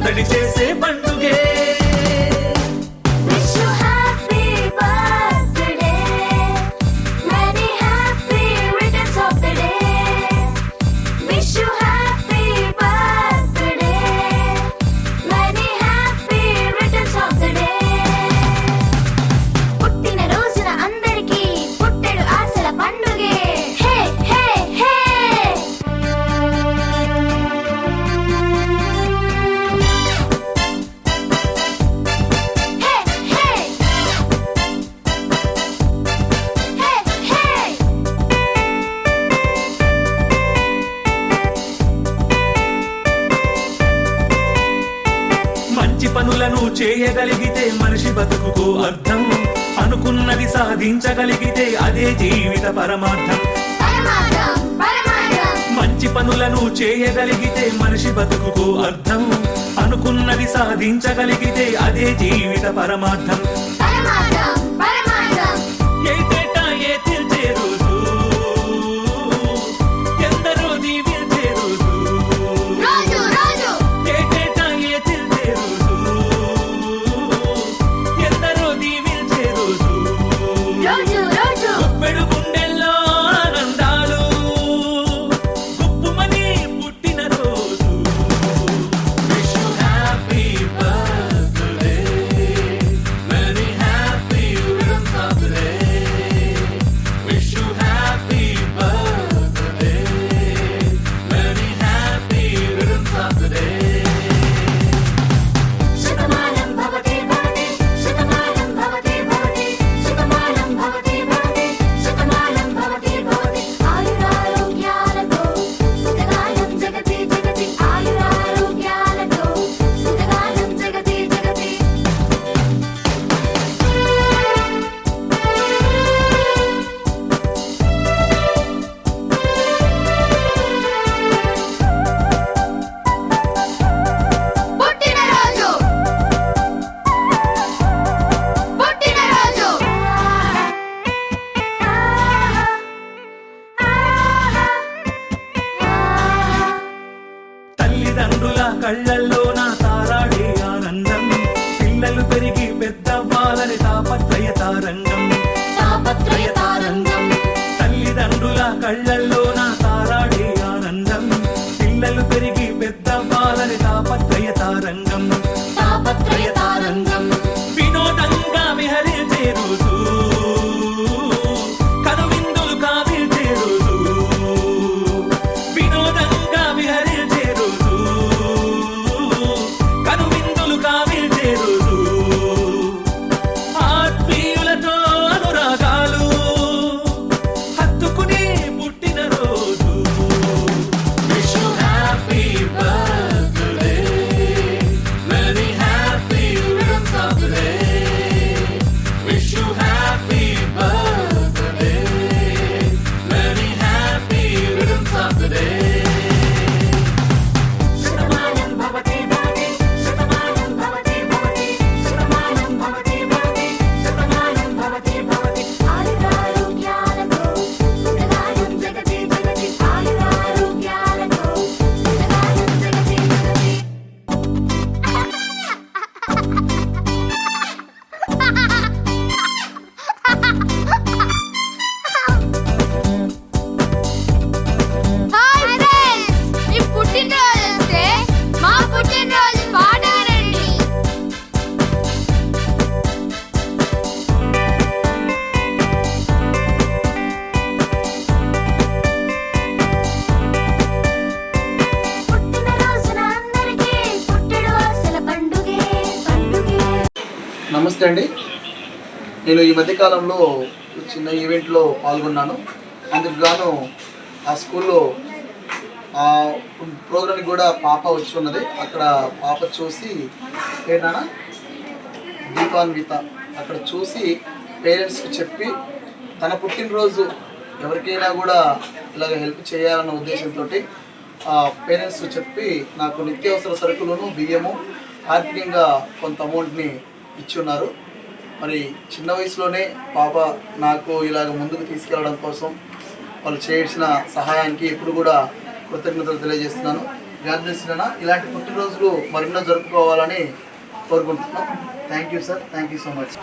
సందడి చేసే పండుగే పనులను చేయగలిగితే మనిషి బతుకుకు అర్థం అనుకున్నది సాధించగలిగితే అదే జీవిత పరమార్థం మంచి పనులను చేయగలిగితే మనిషి బతుకుకు అర్థం అనుకున్నది సాధించగలిగితే అదే జీవిత పరమార్థం ఏటేటా ఏ తీర్చే రోజు ఎందరో దీవించే రోజు ఏటేటా ఏ తీర్చే రోజు ఎందరో దీవించే రోజు గుప్పెడు గుండెల్లో ఆనందాలు గుప్పుమని పుట్టిన రోజు wish you happy birthday very happy returns of the day wish you happy birthday very happy returns of the day Shatamanam Bhavati భవతి శతమానం భవతి భవతి శతమానం భవతి భవతి శతమానం భవతి భవతి ఆయురారోగ్యాలతో సుఖగానం జగతి జగతి ఆయురారోగ్యాలతో సుఖగానం జగతి జగతి పుట్టినరోజు పుట్టినరోజు తల్లిదండ్రుల కళ్ళల్లో నా తారాడే ఆనందం పిల్లలు పెరిగి పెద్దవ్వాలని తాపత్రయ తారంగం తల్లిదండ్రుల కళ్ళల్లో నా తారాడే ఆనందం పిల్లలు పెరిగి పెద్దవ్వాలని తాపత్రయ తారంగం వినోదంగా విహరించే రోజు కనువిందులు కావించే రోజు వినోదంగా విహరించే రోజు కనువిందులు కావించే రోజు ఆత్మీయులతో అనురాగాలు హత్తుకుని పుట్టిన రోజు wish you happy birthday very happy returns of the day wish you happy birthday very happy returns of the day Shatamanam Bhavati భవతి శతమానం భవతి భవతి శతమానం భవతి భవతి శతమానం భవతి భవతి ఆయురారోగ్యాలతో సుఖగానం జగతి జగతి ఆయురారోగ్యాలతో సుఖగానం జగతి జగతి హాయ్ ఫ్రెండ్స్ మీ పుట్టినరోజు వస్తే మా పుట్టినరోజు పాట వినండి పుట్టినరోజున అందరికీ పుట్టెడు ఆశల పండుగే పండుగే నమస్తే అండి. నేను ఈ మధ్యకాలంలో చిన్న ఈవెంట్లో పాల్గొన్నాను. అందుకు గాను ఆ స్కూల్లో ఆ ప్రోగ్రామ్కి కూడా పాప వచ్చి ఉన్నది. అక్కడ పాప చూసి ఏంటన్నా దీపాన్విత అక్కడ చూసి పేరెంట్స్కి చెప్పి తన పుట్టినరోజు ఎవరికైనా కూడా ఇలాగ హెల్ప్ చేయాలన్న ఉద్దేశంతో పేరెంట్స్ చెప్పి నాకు నిత్యావసర సరుకులను బియ్యము ఆర్థికంగా కొంత అమౌంట్ని ఇచ్చి ఉన్నారు. మరి చిన్న వయసులోనే పాప నాకు ఇలాగ ముందుకు తీసుకెళ్ళడం కోసం వాళ్ళు చేసిన సహాయానికి ఇప్పుడు కూడా కృతజ్ఞతలు తెలియజేస్తున్నాను. గాడ్ బ్లెస్ నాన్న. ఇలాంటి పుట్టినరోజులు మరెన్నో జరుపుకోవాలని కోరుకుంటున్నాం. Thank you sir, thank you so much.